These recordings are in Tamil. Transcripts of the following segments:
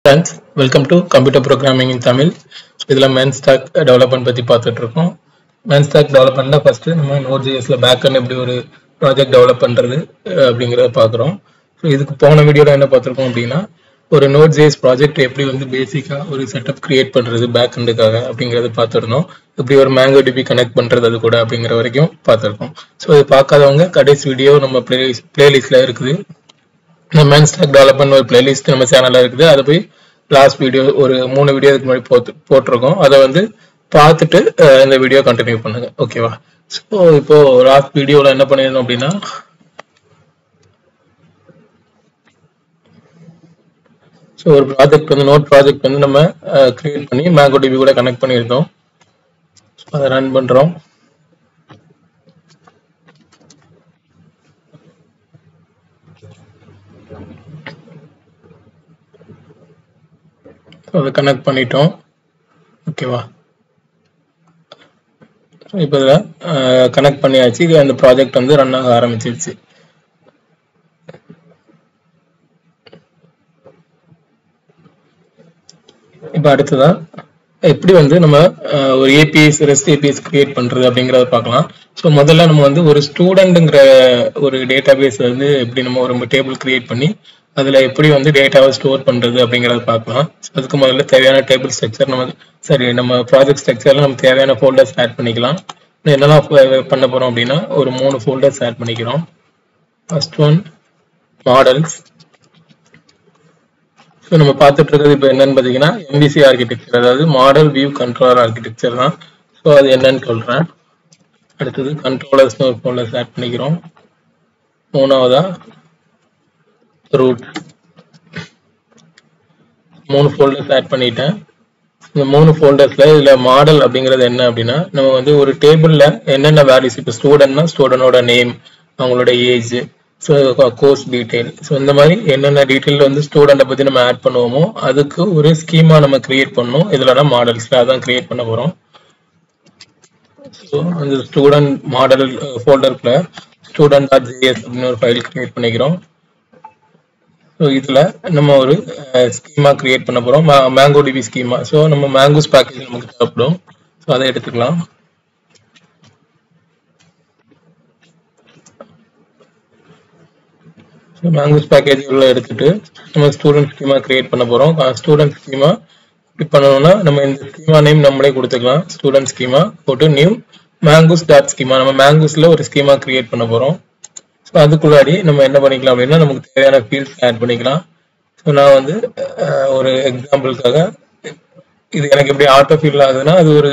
Friends, welcome to Computer Programming in Tamil. இதில் main stack development பற்றி பார்த்துட்டு இருக்கோம். main stack developmentல first நம்ம Node.jsல backend எப்படி ஒரு project develop பண்றது அப்படிங்கறத பார்க்குறோம். ஸோ இதுக்கு போன வீடியோல என்ன பார்த்துருக்கோம் அப்படின்னா ஒரு Node.js project எப்படி வந்து பேசிக்கா ஒரு செட்டப் கிரியேட் பண்றது backendக்காக அப்படிங்கறத பார்த்துருந்தோம். எப்படி ஒரு MongoDB கனெக்ட் பண்றது அது கூட அப்படிங்கிற வரைக்கும் பார்த்துருக்கோம். ஸோ இது பார்க்காதவங்க கடைசி வீடியோ நம்ம பிளேலிஸ்ட்ல இருக்குது. main stack development ஒரு பிளேலிஸ்ட் நம்ம சேனல்ல இருக்குது. அது போய் லாஸ்ட் வீடியோ ஒரு 3 வீடியோக்கு முன்னாடி போட்டிருக்கோம். அதை வந்து பார்த்துட்டு இந்த வீடியோ கண்டினியூ பண்ணுங்க. ஓகேவா? ஸோ இப்போ லாஸ்ட் வீடியோல என்ன பண்ணிருந்தோம் அப்படின்னா ஸோ ஒரு ப்ராஜெக்ட் வந்து நோட் ப்ராஜெக்ட் வந்து நம்ம கிரியேட் பண்ணி MongoDB கூட கனெக்ட் பண்ணியிருந்தோம். அதை ரன் பண்றோம். அதை கனெக்ட் பண்ணிட்டோம். ஓகேவா? இப்போ இதில் கனெக்ட் பண்ணியாச்சு. அந்த ப்ராஜெக்ட் வந்து ரன் ஆக ஆரம்பிச்சிருச்சு. இப்போ அடுத்ததா எப்படி வந்து நம்ம ஒரு ஏபிஎஸ் ரெஸ்ட் ஏபிஎஸ் கிரியேட் பண்றது அப்படிங்கறத பார்க்கலாம். ஸோ முதல்ல நம்ம வந்து ஒரு ஸ்டூடெண்ட்ங்கிற ஒரு டேட்டாபேஸ் வந்து எப்படி நம்ம ஒரு டேபிள் கிரியேட் பண்ணி அதுல எப்படி வந்து டேட்டாவை ஸ்டோர் பண்றது அப்படிங்கறத பார்க்கலாம். அதுக்கு முதல்ல தேவையான டேபிள் ஸ்ட்ரக்சர் நம்ம ப்ராஜெக்ட் ஸ்ட்ரக்சர்ல நம்ம தேவையான ஃபோல்டர்ஸ் ஆட் பண்ணிக்கலாம். என்னெல்லாம் பண்ண போறோம் அப்படின்னா ஒரு 3 ஃபோல்டர்ஸ் ஆட் பண்ணிக்கிறோம். First one models. ஸோ நம்ம பார்த்துட்டு இருக்கிறது இப்போ என்னன்னு பார்த்தீங்கன்னா MVC ஆர்கிடெக்சர், அதாவது மாடல் வியூ கண்ட்ரோலர் ஆர்கிடெக்சர் தான். ஸோ அது என்னன்னு சொல்றேன். அடுத்தது கண்ட்ரோலர்ஸ்னு ஒரு ஃபோல்டர்ஸ் ஆட் பண்ணிக்கிறோம். மூணாவதா ரூட். 3 ஃபோல்டர்ஸ் ஆட் பண்ணிட்டேன். இந்த 3 ஃபோல்டர்ஸ்ல இதுல மாடல் அப்படிங்கிறது என்ன அப்படின்னா நம்ம வந்து ஒரு டேபிள்ல என்னென்ன வேல்யூஸ், இப்போ ஸ்டூடெண்ட்னா ஸ்டூடெண்டோட நேம், அவங்களோட age, so course detail, so இந்த மாதிரி என்னென்ன டீடைல் வந்து ஸ்டூடெண்ட்டை பத்தி நம்ம ஆட் பண்ணுவோமோ அதுக்கு ஒரு ஸ்கீமா நம்ம கிரியேட் பண்ணணும். இதுலனா மாடல்ஸ்ல அதான் கிரியேட் பண்ண போறோம். ஸோ அந்த ஸ்டூடெண்ட் மாடல் ஃபோல்டருக்குள்ள student.js அப்படின்னு ஒரு ஃபைல் கிரியேட் பண்ணிக்கிறோம். ஸோ இதுல நம்ம ஒரு ஸ்கீமா கிரியேட் பண்ண போறோம், MongoDB ஸ்கீமா. ஸோ நம்ம Mongoose பேக்கேஜ் நமக்கு தேவைப்படும். ஸோ அதை எடுத்துக்கலாம். Mongoose பேக்கேஜ் உள்ள எடுத்துட்டு நம்ம ஸ்டூடெண்ட் ஸ்கீமா கிரியேட் பண்ண போறோம். ஸ்டூடெண்ட் ஸ்கீமா இப்படி பண்ணணும்னா நம்ம இந்த ஸ்கீமா நேம் நம்மளே கொடுத்துக்கலாம். ஸ்டூடெண்ட் ஸ்கீமா போட்டு நியூ Mongoose.schema, நம்ம Mongoose-ல ஒரு ஸ்கீமா கிரியேட் பண்ண போறோம். ஸோ அதுக்குள்ளாடி நம்ம என்ன பண்ணிக்கலாம் அப்படின்னா நமக்கு தேவையான ஃபீல்ட்ஸ் ஆட் பண்ணிக்கலாம். ஸோ நான் வந்து ஒரு எக்ஸாம்பிளுக்காக இது எனக்கு எப்படி ஆட்டோ ஃபீல் ஆகுதுன்னா அது ஒரு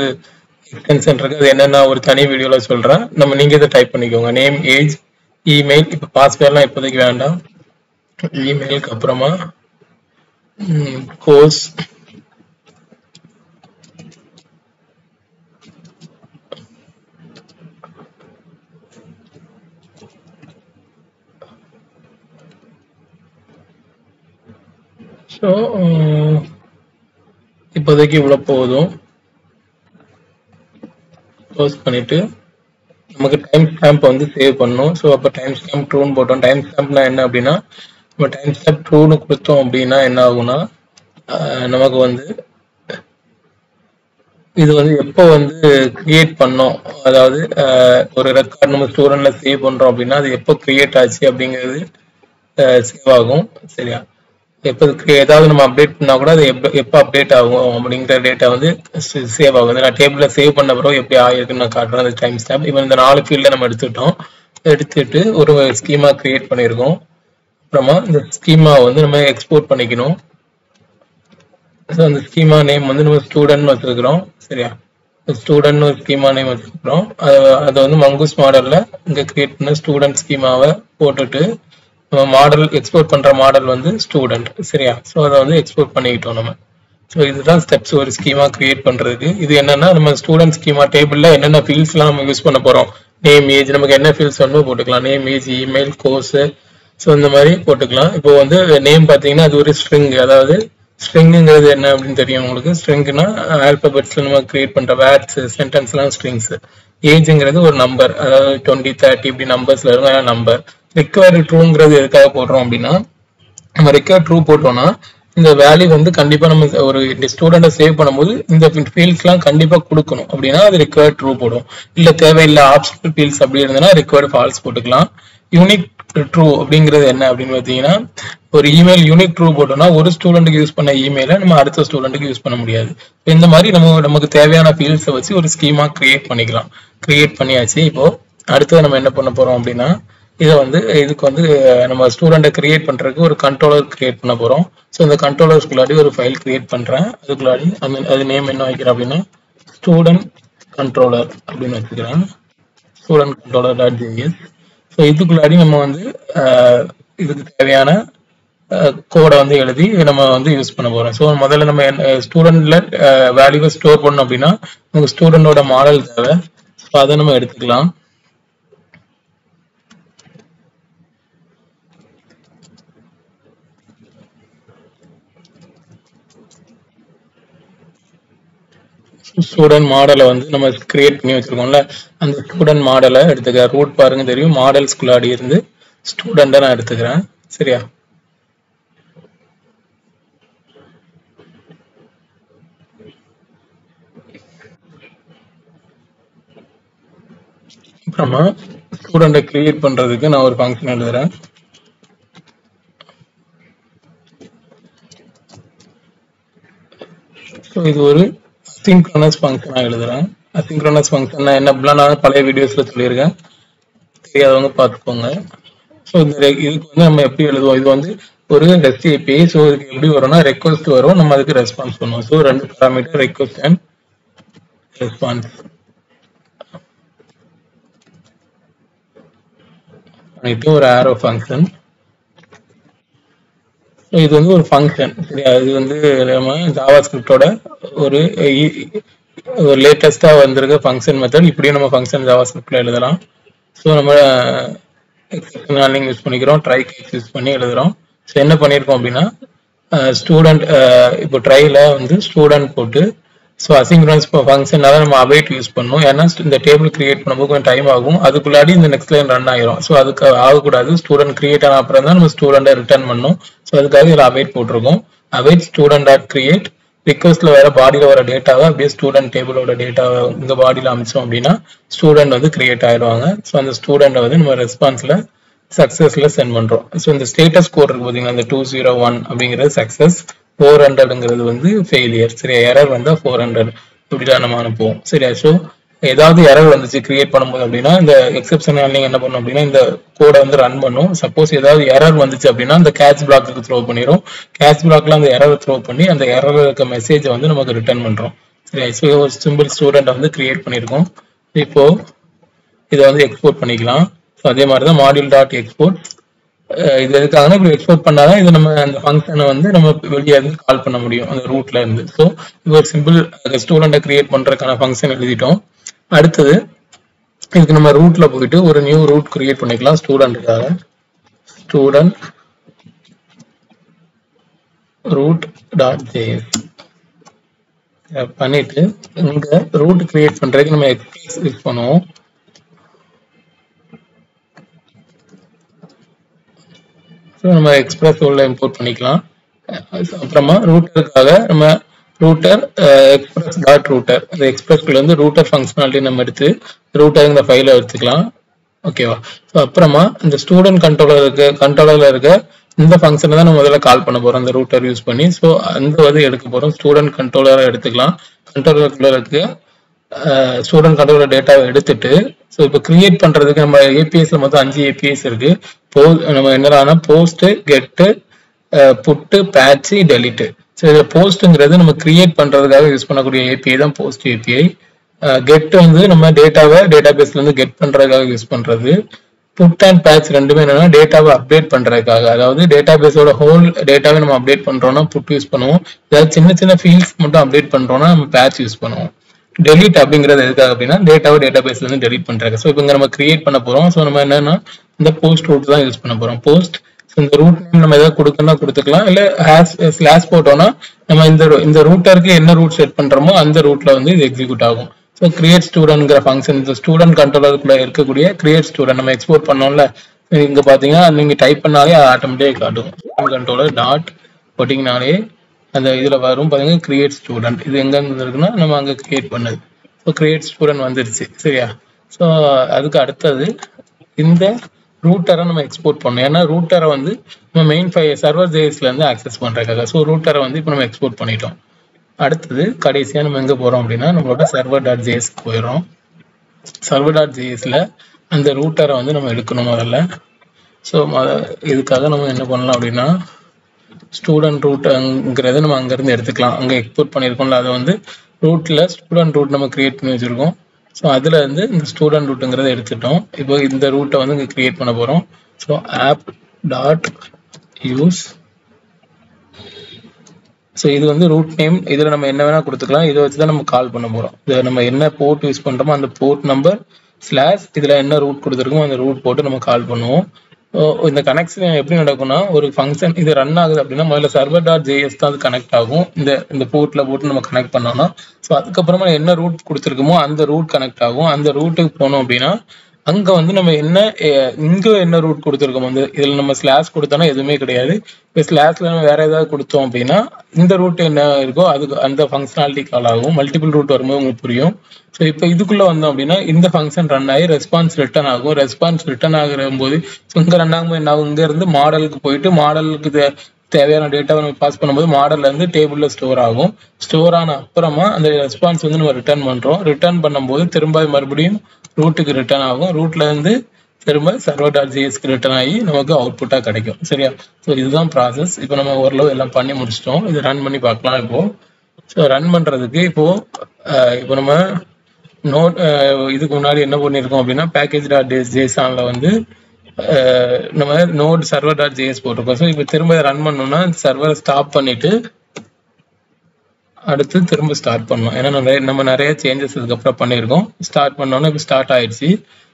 எக்ஸ்டென்ஷன் இருக்கு. அது என்னன்னா ஒரு தனி வீடியோல சொல்றேன். நீங்க இதை டைப் பண்ணிக்கோங்க. Name, age, email. இப்போ பாஸ்வேர்ட்லாம் இப்போதைக்கு வேண்டாம். இமெயிலுக்கு அப்புறமா கோர்ஸ், ஸோ இப்போதைக்கு இவ்வளோ போதும். க்ளோஸ் பண்ணிட்டு நமக்கு டைம் ஸ்டாம்ப் வந்து சேவ் பண்ணணும். ஸோ அப்போ டைம் ஸ்டாம்ப் ட்ரூன்னு போட்டோம். டைம் ஸ்டாம்ப்னா என்ன அப்படின்னா நம்ம டைம் ஸ்டாம்ப் ட்ரூன்னு கொடுத்தோம் அப்படின்னா என்ன ஆகும்னா நமக்கு வந்து இது வந்து எப்போ வந்து கிரியேட் பண்ணோம், அதாவது ஒரு ரெக்கார்ட் நம்ம ஸ்டூடெண்ட்ல சேவ் பண்றோம் அப்படின்னா அது எப்போ கிரியேட் ஆச்சு அப்படிங்கிறது சேவ் ஆகும். சரியா? எப்போ ஏதாவது நம்ம அப்டேட் பண்ணா கூட அது எப்போ அப்டேட் ஆகும் அப்படிங்கிற டேட்டா வந்து சேவ் ஆகும். நான் டேபிள்ல சேவ் பண்ண பிறகு எப்படி ஆயிருக்குன்னு நான் காட்டுறேன். அந்த டைம் ஸ்டாம்ப் இப்போ இந்த 4 ஃபீல்ட நம்ம எடுத்துட்டு ஒரு ஸ்கீமா கிரியேட் பண்ணியிருக்கோம். அப்புறமா இந்த ஸ்கீமா வந்து நம்ம எக்ஸ்போர்ட் பண்ணிக்கணும். ஸோ அந்த ஸ்கீமா நேம் வந்து நம்ம ஸ்டூடெண்ட் வச்சிருக்கிறோம். சரியா? ஸ்டூடெண்ட் ஒரு ஸ்கீமா நேம் வச்சிருக்கிறோம். அதை வந்து Mongoose மாடல்ல இங்க கிரியேட் பண்ண ஸ்டூடெண்ட் ஸ்கீமாவை போட்டுட்டு மாடல் எக்ஸ்போர்ட் பண்ற மாடல் வந்து ஸ்டூடெண்ட். சரியா? ஸோ அதை வந்து எக்ஸ்போர்ட் பண்ணிக்கிட்டோம் நம்ம. ஸோ இதுதான் ஸ்டெப்ஸ் ஒரு ஸ்கீமா கிரியேட் பண்றதுக்கு. இது என்னன்னா நம்ம ஸ்டூடெண்ட் ஸ்கீமா டேபிள்ல என்னென்ன ஃபீல்ட்ஸ்லாம் நம்ம யூஸ் பண்ண போறோம். நேம், ஏஜ், நமக்கு என்ன ஃபீல்ட்ஸ் வேணுமோ போட்டுக்கலாம். Name, age, email, course, so இந்த மாதிரி போட்டுக்கலாம். இப்போ வந்து நேம் பார்த்தீங்கன்னா அது ஒரு ஸ்ட்ரிங், அதாவது ஸ்ட்ரிங்கிறது என்ன அப்படின்னு தெரியும் உங்களுக்கு. ஸ்ட்ரிங்னா ஆல்பபெட்ஸ்ல நம்ம கிரியேட் பண்ற வேர்ட்ஸ், சென்டென்ஸ்லாம் ஸ்ட்ரிங்ஸ். ஏஜ்ங்கிறது ஒரு நம்பர், அதாவது 20, 30 இப்படி நம்பர்ஸ்ல இருக்கும் நம்பர். ரிக்வயர்டு ட்ரூங்கிறது எதுக்காக போடுறோம் அப்படின்னா நம்ம ரெக்வயர் ட்ரூ போட்டோம்னா இந்த வேல்யூ வந்து கண்டிப்பா நம்ம ஒரு ஸ்டூடெண்ட்டை சேவ் பண்ணும்போது இந்த ஃபீல்ட்ஸ்லாம் கண்டிப்பா கொடுக்கணும். அப்படின்னா அது ரிக்வயர்ட் ட்ரூ போடும். இல்ல தேவையில்லை ஆப்ஷனல் ஃபீல்ட்ஸ் அப்படி இருந்ததுன்னா ரிக்வயர்ட் ஃபால்ஸ் போட்டுக்கலாம். யூனிக் ட்ரூ அப்படிங்கிறது என்ன அப்படின்னு பார்த்தீங்கன்னா, ஒரு இமெயில் யூனிக் ட்ரூ போட்டோம்னா ஒரு ஸ்டூடெண்ட்டுக்கு யூஸ் பண்ண இமெயிலை நம்ம அடுத்த ஸ்டூடெண்ட்டுக்கு யூஸ் பண்ண முடியாது. இந்த மாதிரி நமக்கு தேவையான ஃபீல்ட்ஸை வச்சு ஒரு ஸ்கீமா கிரியேட் பண்ணிக்கலாம். கிரியேட் பண்ணியாச்சு. இப்போ அடுத்தது நம்ம என்ன பண்ண போறோம் அப்படின்னா, இதை வந்து இதுக்கு வந்து நம்ம ஸ்டூடெண்ட்டை கிரியேட் பண்றதுக்கு ஒரு கண்ட்ரோலர் கிரியேட் பண்ண போறோம். ஸோ இந்த கண்ட்ரோலர்ஸ்குள்ளாடி ஒரு ஃபைல் கிரியேட் பண்றேன். அதுக்குள்ளாடி அது நேம் என்ன வைக்கிறேன் அப்படின்னா ஸ்டூடெண்ட் கண்ட்ரோலர் அப்படின்னு வச்சுக்கிறேன். Student controller .js. ஸோ இதுக்குள்ளாடி நம்ம வந்து இதுக்கு தேவையான கோடை வந்து எழுதி நம்ம வந்து யூஸ் பண்ண போறோம். ஸோ முதல்ல நம்ம ஸ்டூடெண்ட்ல வேல்யூவை ஸ்டோர் பண்ணோம் அப்படின்னா நமக்கு ஸ்டூடெண்டோட மாடல் தேவை. ஸோ அதை நம்ம எடுத்துக்கலாம். ஸ்டூடெண்ட் மாடலை வந்து நம்ம கிரியேட் பண்ணி வச்சிருக்கோம்ல, அந்த ஸ்டூடெண்ட் மாடலை எடுத்துக்க. ரூட் பாருங்க தெரியும், மாடல்ஸ்குள்ளாடி இருந்து ஸ்டூடெண்ட்டை நான் எடுத்துக்கிறேன். சரியா? அப்புறமா ஸ்டூடெண்ட்டை கிரியேட் பண்றதுக்கு நான் ஒரு ஃபங்க்ஷன் எழுதுறேன். ஸோ இது ஒரு அசிங்க்ரோனஸ் ஃபங்க்ஷனாக எழுதுறேன். அசிங்க்ரோனஸ் ஃபங்க்ஷன் என்ன அப்படிலாம் நான் பழைய வீடியோஸ்ல சொல்லியிருக்கேன், தெரியாதவங்க பார்த்துக்கோங்க. ஸோ இதுக்கு வந்து நம்ம எப்படி எழுதுவோம், இது வந்து ஒரு REST API. ஸோ இதுக்கு எப்படி வரும்னா ரெக்வஸ்ட் வரும், நம்ம அதுக்கு ரெஸ்பான்ஸ் பண்ணுவோம். So 2 parameter request and response பண்ணிட்டு ஒரு ஆரோ ஃபங்க்ஷன். இது வந்து ஒரு ஃபங்க்ஷன். சரியா? இது வந்து நம்ம ஜாவா ஸ்கிரிப்டோட ஒரு லேட்டஸ்டா வந்திருக்க ஃபங்க்ஷன் மெத்தட். இப்படியும் நம்ம ஃபங்க்ஷன் ஜாவா ஸ்கிரிப்ட்ல எழுதலாம். ஸோ நம்ம எக்ஸெப்ஷன் ஹேண்ட்லிங் யூஸ் பண்ணிக்கிறோம், ட்ரை கேஸ் யூஸ் பண்ணி எழுதுறோம். ஸோ என்ன பண்ணியிருக்கோம் அப்படின்னா ஸ்டூடெண்ட் இப்போ ட்ரைல வந்து ஸ்டூடெண்ட் போட்டு, ஸோ அசிங்க்ரோனஸ் ஃபங்க்ஷனால நம்ம அவைட் யூஸ் பண்ணணும். ஏன்னா இந்த டேபிள் கிரியேட் பண்ணும்போது கொஞ்சம் டைம் ஆகும், அதுக்குள்ளாடி இந்த நெக்ஸ்ட் லைன் ரன் ஆயிரும். ஸோ அதுக்கு ஆகக்கூடாது. ஸ்டூடெண்ட் கிரியேட் ஆன அப்புறம் தான் நம்ம ஸ்டூடெண்ட்டை ரிட்டர்ன் பண்ணணும். ஸோ அதுக்காக இதில் அவைட் போட்டிருக்கோம். Await student dot create. ரிக்வஸ்ட்ல வேற பாடியில வர டேட்டாவை அப்படியே ஸ்டூடெண்ட் டேபிளோட டேட்டாவை இந்த பாடியில அமைச்சோம் அப்படின்னா ஸ்டூடெண்ட் வந்து கிரியேட் ஆயிடுவாங்க. ஸோ அந்த ஸ்டூடெண்ட்டை வந்து நம்ம ரெஸ்பான்ஸ்ல சக்சஸ்ல சென்ட் பண்றோம். ஸோ இந்த ஸ்டேட்டஸ் கோட் இருக்கு பாத்தீங்கன்னா, இந்த 201 அப்படிங்கிறது சக்சஸ், 400ங்கிறது வந்து ஃபெயிலியர். சரியா? எரர் வந்தா 400 இப்படிதான் நம்ம அனுப்புவோம். சரியா? ஸோ ஏதாவது எரர் வந்துச்சு கிரியேட் பண்ணும்போது அப்படின்னா இந்த எக்ஸெப்ஷன் ஹேண்ட்லிங் என்ன பண்ணும் அப்படின்னா இந்த கோடை வந்து ரன் பண்ணும். சப்போஸ் ஏதாவது எரர் வந்துச்சு அப்படின்னா அந்த கேட்ச் பிளாக்கு த்ரோ பண்ணிடும். கேட்ச் பிளாக்ல அந்த எரரை த்ரோ பண்ணி அந்த எரர் இருக்க மெசேஜை வந்து நமக்கு ரிட்டர்ன் பண்றோம். சரியா? ஸோ ஒரு சிம்பிள் ஸ்டூடெண்ட் வந்து கிரியேட் பண்ணியிருக்கோம். இப்போ இதை வந்து எக்ஸ்போர்ட் பண்ணிக்கலாம். ஸோ அதே மாதிரி தான் மாடியூல் டாட் எக்ஸ்போர்ட். இது எதுக்காகனா இப்படி எக்ஸ்போர்ட் பண்ணாதான் இது நம்ம அந்த ஃபங்க்ஷனை வந்து நம்ம வெளியே இருந்து கால் பண்ண முடியும் அந்த ரூட்ல இருந்து. ஸோ இது ஒரு சிம்பிள் ஸ்டூடெண்ட்டை கிரியேட் பண்றதுக்கான ஃபங்க்ஷன் எழுதிட்டோம். அடுத்தது இதுக்கு நம்ம ரூட்ல போயிட்டு ஒரு நியூ ரூட் கிரியேட் பண்ணிக்கலாம் ஸ்டூடெண்ட்டுக்காக. ஸ்டூடெண்ட் ரூட் டாட் ஜேஎஸ் பண்ணிட்டு இங்க ரூட் கிரியேட் பண்றதுக்கு நம்ம எக்ஸ்பிரஸ் யூஸ் பண்ணுவோம். ஸோ நம்ம எக்ஸ்பிரஸ் உள்ள இம்போர்ட் பண்ணிக்கலாம். அப்புறமா ரூட்டருக்காக நம்ம ரூட்டர் எக்ஸ்பிரஸ் டாட் ரூட்டர், அந்த எக்ஸ்பிரஸ்குள்ள இருந்து ரூட்டர் ஃபங்க்ஷனாலிட்டி நம்ம எடுத்து ரூட்டர் இந்த ஃபைலை எடுத்துக்கலாம். ஓகேவா? ஸோ அப்புறமா இந்த ஸ்டூடெண்ட் கண்ட்ரோலர்ல இருக்க இந்த ஃபங்க்ஷனை தான் நம்ம முதல்ல கால் பண்ண போறோம் அந்த ரூட்டர் யூஸ் பண்ணி. ஸோ அந்த வந்து எடுக்க போறோம். ஸ்டூடெண்ட் கண்ட்ரோலரை எடுத்துக்கலாம். கண்ட்ரோலருக்குள்ள இருக்க ஸ்டூடெண்ட் கண்ட்ரோலர் டேட்டாவை எடுத்துட்டு, ஸோ இப்போ கிரியேட் பண்றதுக்கு நம்ம ஏபிஎஸ்ல மொத்தம் 5 ஏபிஎஸ் இருக்கு. நம்ம என்னடானா போஸ்ட், கெட்டு, புட்டு, பேட்ச், டெலிட். ஸோ இதில் போஸ்ட்ங்கிறது நம்ம கிரியேட் பண்றதுக்காக யூஸ் பண்ணக்கூடிய ஏபிஐ தான் போஸ்ட் ஏபிஐ. கெட் வந்து நம்ம டேட்டாபேஸ்ல இருந்து கெட் பண்றதுக்காக யூஸ் பண்றது. புட் அண்ட் பேட்ச் ரெண்டுமே என்னன்னா டேட்டாவை அப்டேட் பண்றதுக்காக, அதாவது டேட்டாபேஸோட ஹோல் டேட்டாவை நம்ம அப்டேட் பண்றோம்னா புட் யூஸ் பண்ணுவோம். ஏதாவது சின்ன சின்ன ஃபீல்ட்ஸ் மட்டும் அப்டேட் பண்றோம்னா நம்ம பேட்ச் யூஸ் பண்ணுவோம். டெலிட் அப்படிங்கிறது எதுக்காக அப்படின்னா டேட்டாவை டேட்டாபேஸ்ல இருந்து டெலிட் பண்றாங்க. ஸோ இப்போ நம்ம கிரியேட் பண்ண போறோம். ஸோ நம்ம என்னன்னா இந்த போஸ்ட் ரூட் தான் யூஸ் பண்ண போறோம். போஸ்ட் இந்த ரூட் நேம் நம்ம ஏதாவது கொடுக்கணும்னா கொடுத்துக்கலாம், இல்ல ஸ்லாஷ் போட்டோம்னா நம்ம இந்த ரூட்டருக்கு என்ன ரூட் செட் பண்றோமோ அந்த ரூட்ல வந்து இது எக்ஸிக்யூட் ஆகும். ஸோ கிரியேட் ஸ்டூடெண்ட்ங்கிற ஃபங்க்ஷன் இந்த ஸ்டூடெண்ட் கண்ட்ரோலருக்குள்ள இருக்கக்கூடிய கிரியேட் ஸ்டூடெண்ட் நம்ம எக்ஸ்போர்ட் பண்ணோம்ல, இங்க பாத்தீங்கன்னா நீங்க டைப் பண்ணாலே ஆட்டோமேட்டிக்கா காட்டும். கண்ட்ரோலர் டாட் போட்டிங்கனாலே அந்த இதில் வரும் பாருங்க கிரியேட் ஸ்டூடெண்ட். இது எங்கேருந்து இருக்குன்னா நம்ம அங்கே கிரியேட் பண்ணது. ஸோ கிரியேட் ஸ்டூடெண்ட் வந்துருச்சு சரியா. ஸோ அதுக்கு அடுத்தது இந்த ரூட்டரை நம்ம எக்ஸ்போர்ட் பண்ணணும். ஏன்னா ரூட்டரை வந்து நம்ம மெயின் சர்வர் ஜேஎஸ்லேருந்து ஆக்சஸ் பண்ணுறதுக்காக. ஸோ ரூட்டரை வந்து இப்போ நம்ம எக்ஸ்போர்ட் பண்ணிட்டோம். அடுத்தது கடைசியாக நம்ம எங்கே போகிறோம் அப்படின்னா நம்மளோட server.jsக்கு போயிடுறோம். server.jsல அந்த ரூட்டரை வந்து நம்ம எடுக்கணும் முதல்ல. ஸோ இதுக்காக நம்ம என்ன பண்ணலாம் அப்படின்னா ஸ்டூடெண்ட் ரூட்டுங்கிறத நம்ம அங்கேருந்து எடுத்துக்கலாம். அங்கே எக்ஸ்போர்ட் பண்ணியிருக்கோம்ல அதை வந்து ரூட்டில் ஸ்டூடெண்ட் ரூட் நம்ம கிரியேட் பண்ணி வச்சுருக்கோம். ஸோ அதில் இருந்து இந்த ஸ்டூடெண்ட் ரூட்டுங்கிறத எடுத்துட்டோம். இப்போ இந்த ரூட்டை வந்து இங்கே கிரியேட் பண்ண போகிறோம். So app.use. ஸோ இது வந்து ரூட் நேம். இதில் நம்ம என்ன வேணால் கொடுத்துக்கலாம். இதை வச்சு தான் நம்ம கால் பண்ண போகிறோம். இதை நம்ம என்ன போர்ட் யூஸ் பண்ணுறோமோ அந்த போர்ட் நம்பர் ஸ்லாஷ் இதில் என்ன ரூட் கொடுத்துருக்கோமோ அந்த ரூட் போட்டு நம்ம கால் பண்ணுவோம். இந்த கனெக்ஷன் எப்படி நடக்கும்னா ஒரு ஃபங்க்ஷன் இது ரன் ஆகுது அப்படின்னா முதல்ல server.js தான் அது கனெக்ட் ஆகும். இந்த போர்ட்டில் போட்டு நம்ம கனெக்ட் பண்ணோம்னா ஸோ அதுக்கப்புறமா என்ன ரூட் கொடுத்துருக்கோமோ அந்த ரூட் கனெக்ட் ஆகும். அந்த ரூட்டுக்கு போனோம் அப்படின்னா அங்கே வந்து நம்ம இங்கே என்ன ரூட் கொடுத்துருக்கோம் வந்து இதில் நம்ம ஸ்லாஷ் கொடுத்தோன்னா எதுவுமே கிடையாது. இப்போ ஸ்லாஷில் நம்ம வேறு ஏதாவது கொடுத்தோம் அப்படின்னா இந்த ரூட் என்ன இருக்கோ அதுக்கு அந்த ஃபங்க்ஷனாலிட்டி கால் ஆகும். மல்டிபிள் ரூட் வரும்போது உங்களுக்கு புரியும். ஸோ இப்போ இதுக்குள்ளே வந்தோம் அப்படின்னா இந்த ஃபங்க்ஷன் ரன் ஆகி ரெஸ்பான்ஸ் ரிட்டர்ன் ஆகும். ரெஸ்பான்ஸ் ரிட்டர்ன் ஆகிற போது இங்கே ரன் ஆகும்போது என்ன ஆகும், இங்கேருந்து மாடலுக்கு போயிட்டு மாடலுக்கு தேவையான டேட்டாவை நம்ம பாஸ் பண்ணும்போது மாடல்லேருந்து டேபிளில் ஸ்டோர் ஆகும். ஸ்டோர் ஆன அப்புறமா அந்த ரெஸ்பான்ஸ் வந்து நம்ம ரிட்டர்ன் பண்ணுறோம். ரிட்டர்ன் பண்ணும்போது திரும்ப மறுபடியும் ரூட்டுக்கு ரிட்டர்ன் ஆகும். ரூட்லேருந்து திரும்ப server.jsக்கு ரிட்டர்ன் ஆகி நமக்கு அவுட்புட்டாக கிடைக்கும் சரியா. ஸோ இதுதான் ப்ராசஸ். இப்போ நம்ம ஓரளவு எல்லாம் பண்ணி முடிச்சிட்டோம். இது ரன் பண்ணி பார்க்கலாம் இப்போது. ஸோ ரன் பண்ணுறதுக்கு இப்போ நம்ம நோட் இதுக்கு முன்னாடி என்ன பண்ணியிருக்கோம் அப்படின்னா package.json வந்து நம்ம நோட் server.js போட்டிருக்கோம். ஸோ இப்போ திரும்ப ரன் பண்ணோம்னா சர்வரை ஸ்டாப் பண்ணிட்டு அடுத்து திரும்ப ஸ்டார்ட் பண்ணோம். ஏன்னா நம்ம நிறைய சேஞ்சஸ் இதுக்கப்புறம் பண்ணியிருக்கோம். ஸ்டார்ட் பண்ணோன்னா இப்போ ஸ்டார்ட் ஆயிடுச்சு.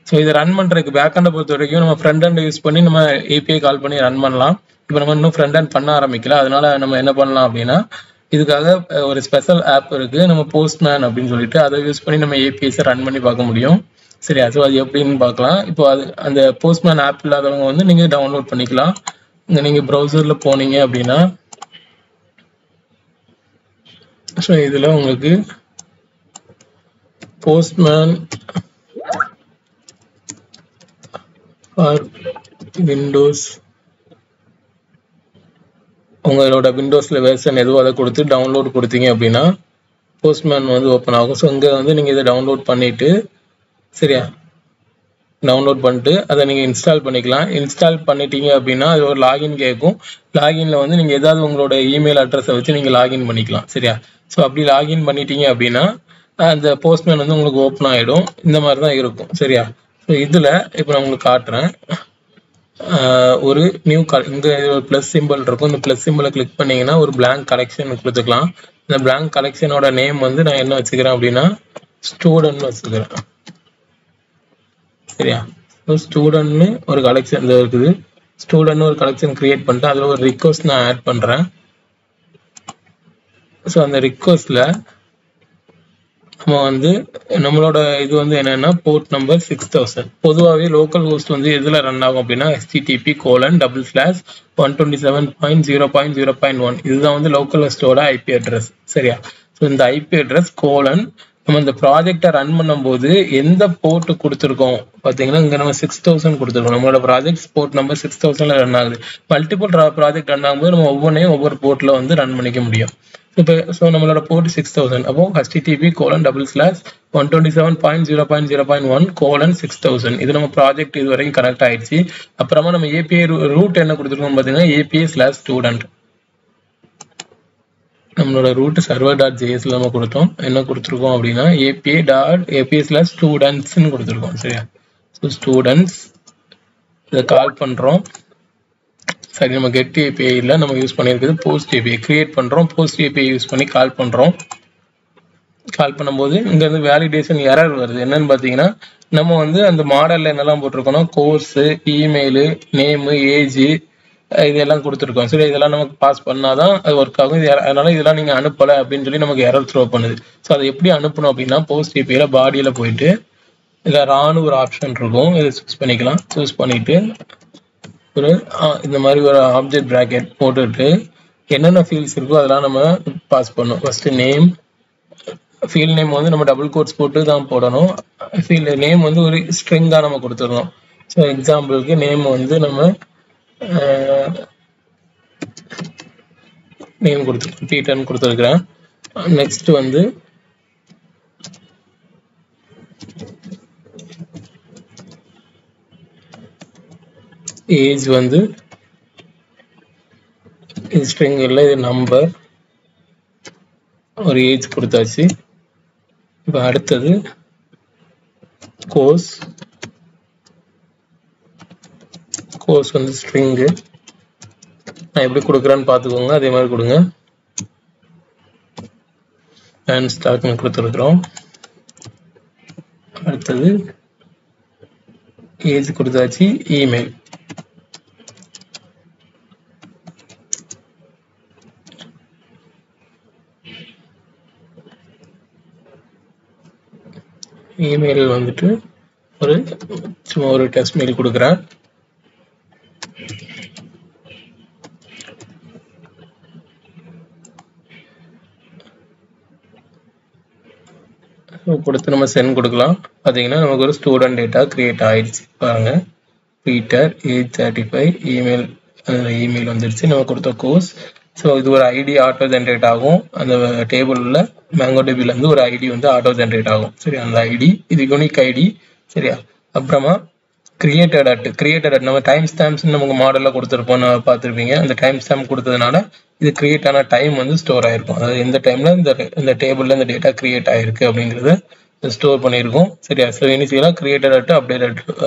ஸோ இதை ரன் பண்ணுறதுக்கு பேக்கெண்டை பொறுத்த வரைக்கும் நம்ம ஃப்ரண்ட் ஹேண்ட் யூஸ் பண்ணி நம்ம ஏபிஐ கால் பண்ணி ரன் பண்ணலாம். இப்போ நம்ம இன்னும் ஃப்ரண்ட் ஹேண்ட் பண்ண ஆரம்பிக்கல. அதனால நம்ம என்ன பண்ணலாம் அப்படின்னா இதுக்காக ஒரு ஸ்பெஷல் ஆப் இருக்குது நம்ம போஸ்ட்மேன் அப்படின்னு சொல்லிட்டு அதை யூஸ் பண்ணி நம்ம ஏபிஐஸை ரன் பண்ணி பார்க்க முடியும் சரியா. ஸோ அது எப்படின்னு பார்க்கலாம். இப்போ அந்த போஸ்ட்மேன் ஆப் இல்லாதவங்க வந்து நீங்கள் டவுன்லோட் பண்ணிக்கலாம். இங்கே நீங்கள் ப்ரௌசரில் போனீங்க அப்படின்னா ஸோ இதில் உங்களுக்கு போஸ்ட்மேன் ஃபார் விண்டோஸ் உங்களோட விண்டோஸில் வெர்ஷன் எதுவும் அதை கொடுத்து டவுன்லோட் கொடுத்தீங்க அப்படின்னா போஸ்ட்மேன் வந்து ஓப்பன் ஆகும். ஸோ இங்கே வந்து நீங்கள் இதை டவுன்லோட் பண்ணிவிட்டு சரியா டவுன்லோட் பண்ணிட்டு அதை நீங்கள் இன்ஸ்டால் பண்ணிக்கலாம். இன்ஸ்டால் பண்ணிட்டீங்க அப்படின்னா அது ஒரு லாகின் கேட்கும். லாகின்ல வந்து நீங்கள் ஏதாவது உங்களோட இமெயில் அட்ரஸை வச்சு நீங்கள் லாகின் பண்ணிக்கலாம் சரியா. ஸோ அப்படி லாகின் பண்ணிட்டீங்க அப்படின்னா அந்த போஸ்ட்மேன் வந்து உங்களுக்கு ஓப்பன் ஆகிடும். இந்த மாதிரி தான் இருக்கும் சரியா. ஸோ இதில் இப்போ நான் உங்களுக்கு காட்டுறேன். ஒரு நியூ இங்கே ஒரு ப்ளஸ் சிம்பிள் இருக்கும். இந்த ப்ளஸ் சிம்பிளை கிளிக் பண்ணிங்கன்னா ஒரு blank கலெக்ஷன் கொடுத்துக்கலாம். இந்த blank கலெக்ஷனோட நேம் வந்து நான் என்ன வச்சுக்கிறேன் அப்படின்னா ஸ்டூடெண்ட்னு வச்சுக்கிறேன் சரியா. ஸோ ஸ்டூடெண்ட்னு ஒரு கலெக்ஷன் இருக்குது. ஸ்டூடெண்ட்னு ஒரு கலெக்ஷன் கிரியேட் பண்ணிட்டு அதில் ஒரு ரிக்வஸ்ட் நான் ஆட் பண்ணுறேன். ஸோ அந்த ரிக்வஸ்டில் நம்ம வந்து நம்மளோட இது வந்து என்னென்னா போர்ட் நம்பர் 6000. பொதுவாகவே லோக்கல் ஹோஸ்ட் வந்து எதில் ரன் ஆகும் அப்படின்னா http://127.0.0.1 இதுதான் வந்து லோக்கல் ஹோஸ்டோட ஐபி அட்ரஸ் சரியா. ஸோ இந்த ஐபி அட்ரஸ் நம்ம இந்த ப்ராஜெக்டை ரன் பண்ணும்போது எந்த போர்ட்டு கொடுத்துருக்கோம் பார்த்தீங்கன்னா இங்கே நம்ம 6000 கொடுத்துருக்கோம். நம்மளோட ப்ராஜெக்ட் போர்ட் நம்பர் 6000 ரன் ஆகுது. மல்டிபிள் ப்ராஜெக்ட் ரன் ஆகும்போது நம்ம ஒவ்வொன்றையும் ஒவ்வொரு போர்ட்டில் வந்து ரன் பண்ணிக்க முடியும். இப்போ ஸோ நம்மளோட போர்ட் 6000 அப்போ http://127.0.0.1:6000 இது நம்ம ப்ராஜெக்ட் இது வரைக்கும் கனெக்ட் ஆயிடுச்சு. அப்புறமா நம்ம ஏபிஐ ரூட் என்ன கொடுத்துருக்கோம் பார்த்தீங்கன்னா API/student. நம்மளோட ரூட் server.jsல நம்ம கொடுத்தோம். என்ன கொடுத்துருக்கோம் அப்படின்னா API/students கொடுத்துருக்கோம் சரியா. ஸோ ஸ்டூடெண்ட்ஸ் இதை கால் பண்ணுறோம் சரி. நம்ம கெட் ஏபிஐ இல்லை நம்ம யூஸ் பண்ணியிருக்குது போஸ்ட் ஏபிஐ கிரியேட் பண்ணுறோம். போஸ்ட் ஏபிஐ யூஸ் பண்ணி கால் பண்ணுறோம். கால் பண்ணும்போது இங்கேருந்து வேலிடேஷன் எரர் வருது. என்னன்னு பார்த்தீங்கன்னா நம்ம வந்து அந்த மாடலில் என்னெல்லாம் போட்டிருக்கோம்னா கோர்ஸு இமெயிலு நேமு ஏஜ் இதெல்லாம் கொடுத்துருக்கோம் சரி. இதெல்லாம் நமக்கு பாஸ் பண்ணாதான் அது ஒர்க் ஆகும். அதனால இதெல்லாம் நீங்கள் அனுப்பலை அப்படின்னு சொல்லி நமக்கு எரர் த்ரோ பண்ணுது. ஸோ அதை எப்படி அனுப்பணும் அப்படின்னா போஸ்ட் ஏபிஐல பாடியில் போயிட்டு இதில் ரான்னு ஒரு ஆப்ஷன் இருக்கும். இதை சூஸ் பண்ணிக்கலாம். சூஸ் பண்ணிட்டு இந்த மாதிரி ஒரு ஆப்ஜெக்ட் பிராக்கெட் போட்டுட்டு என்னென்ன ஃபீல்ட்ஸ் இருக்கோ அதெல்லாம் நம்ம பாஸ் பண்ணணும். ஃபர்ஸ்ட் நேம், ஃபீல்ட் நேம் வந்து நம்ம டபுள் கோட்ஸ் போட்டு தான் போடணும். ஃபீல்ட் நேம் வந்து ஒரு ஸ்ட்ரிங்காக நம்ம கொடுத்துடணும். ஸோ எக்ஸாம்பிளுக்கு நேம் வந்து நம்ம நேம் கொடுத்துருக்கோம், பீட்டர்னு கொடுத்துருக்குறேன். நெக்ஸ்ட் வந்து ஏஜ் வந்து ஸ்ட்ரிங் இல்லை, இது நம்பர், ஒரு ஏஜ் கொடுத்தாச்சு. இப்போ அடுத்தது கோர்ஸ், கோர்ஸ் வந்து ஸ்ட்ரிங்கு, நான் எப்படி கொடுக்குறேன்னு பார்த்துக்கோங்க, அதே மாதிரி கொடுங்க. அண்ட் ஸ்டார்ட்னு கொடுத்துருக்குறோம். அடுத்தது ஏஜ் கொடுத்தாச்சு. இமெயில், இமெயில் வந்துட்டு ஒரு சும்மா ஒரு டெஸ்ட் மெயில் கொடுக்குறேன். கொடுத்து நம்ம சென்ட் கொடுக்கலாம். பார்த்தீங்கன்னா நமக்கு ஒரு ஸ்டூடெண்ட் டேட்டா கிரியேட் ஆயிடுச்சு பாருங்க. பீட்டர், ஏஜ் 35, இமெயில் வந்துடுச்சு. நம்ம கொடுத்த கோர்ஸ். ஸோ இது ஒரு ஐடி ஆட்டோ ஜென்ரேட் ஆகும். அந்த டேபிளில் MongoDBலேருந்து ஒரு ஐடி வந்து ஆட்டோ ஜென்ரேட் ஆகும். சரி, அந்த ஐடி இது யூனிக் ஐடி. சரியா? அப்புறமா கிரியேட்டட் அட் நம்ம டைம் ஸ்டாம்ப்ஸ் நமக்கு மாடலில் கொடுத்துருப்போம், பார்த்துருப்பீங்க. அந்த டைம் ஸ்டாம்ப் கொடுத்ததுனால இது கிரியேட் ஆன டைம் வந்து ஸ்டோர் ஆயிருக்கும். அதாவது எந்த டைம்ல இந்த டேபிள்ல இந்த டேட்டா கிரியேட் ஆயிருக்கு அப்படிங்கிறத ஸ்டோர் பண்ணியிருக்கோம். சரியா? ஸோ இனிஷியலாக கிரியேட்டட்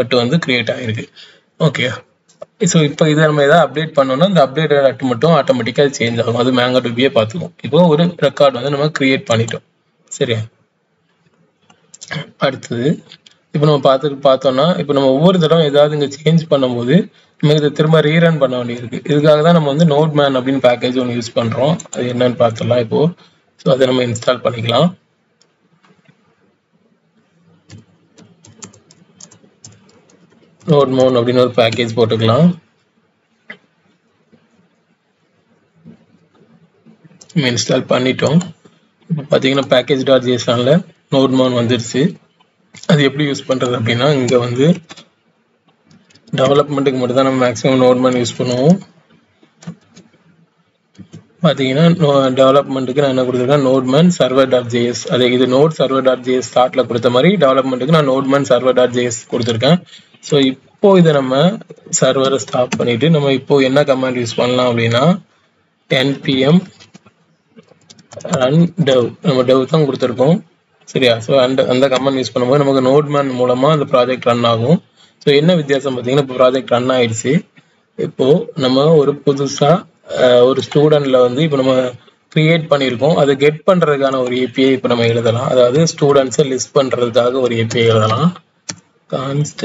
அட் வந்து கிரியேட் ஆயிருக்கு. ஓகே. ஸோ இப்போ இதை நம்ம எதாவது அப்டேட் பண்ணோம்னா இந்த அப்டேட்டட் அட் மட்டும் ஆட்டோமேட்டிக்காக சேஞ்ச் ஆகும். அது MongoDBயே பார்த்துக்கும். இப்போ ஒரு ரெக்கார்ட் வந்து நம்ம கிரியேட் பண்ணிட்டோம். சரியா? அடுத்தது இப்போ நம்ம பார்த்தோம்னா இப்போ நம்ம ஒவ்வொரு தடவை ஏதாவது இங்கே சேஞ்ச் பண்ணும்போது நம்ம இதை திரும்ப ரீரன் பண்ண வேண்டியிருக்கு. இதுக்காக தான் நம்ம வந்து நோட்மேன் அப்படின்னு பேக்கேஜ் ஒன்று யூஸ் பண்ணுறோம். அது என்னன்னு பார்த்துடலாம் இப்போ. ஸோ அதை நம்ம இன்ஸ்டால் பண்ணிக்கலாம். நோட்மோன் அப்படின்னு ஒரு பேக்கேஜ் போட்டுக்கலாம். நம்ம இன்ஸ்டால் பண்ணிட்டோம். இப்போ பார்த்தீங்கன்னா package.jsonல நோட்மோன் வந்துருச்சு. அது எப்படி யூஸ் பண்ணுறது அப்படின்னா, இங்கே வந்து டெவலப்மெண்ட்டுக்கு மட்டும் தான் நம்ம மேக்ஸிமம் நோட்மேன் யூஸ் பண்ணுவோம். பார்த்தீங்கன்னா டெவலப்மெண்ட்டுக்கு நான் என்ன கொடுத்துருக்கேன், நோட்மேன் server.js. அது இது நோட் server.js ஸ்டார்ட்ல கொடுத்த மாதிரி டெவலப்மெண்ட்டுக்கு நான் நோட்மேன் server.js கொடுத்துருக்கேன். ஸோ இப்போ இதை நம்ம சர்வரை ஸ்டாப் பண்ணிட்டு நம்ம இப்போ என்ன கமாண்ட் யூஸ் பண்ணலாம் அப்படின்னா npm run dev, நம்ம dev தான் கொடுத்துருக்கோம். சரியா? ஸோ அந்த கமாண்ட் யூஸ் பண்ணும்போது நமக்கு நோட்மேன் மூலமா அந்த ப்ராஜெக்ட் ரன் ஆகும். ஸோ என்ன வித்தியாசம் பார்த்தீங்கன்னா, இப்போ ப்ராஜெக்ட் ரன் ஆயிடுச்சு. இப்போ நம்ம ஒரு புதுசா ஒரு ஸ்டூடெண்ட்ல வந்து இப்போ நம்ம கிரியேட் பண்ணியிருக்கோம். அதை கெட் பண்றதுக்கான ஒரு ஏபிஐ இப்போ நம்ம எழுதலாம். அதாவது ஸ்டூடெண்ட்ஸை லிஸ்ட் பண்றதுக்காக ஒரு ஏபிஐ எழுதலாம். கான்ஸ்ட்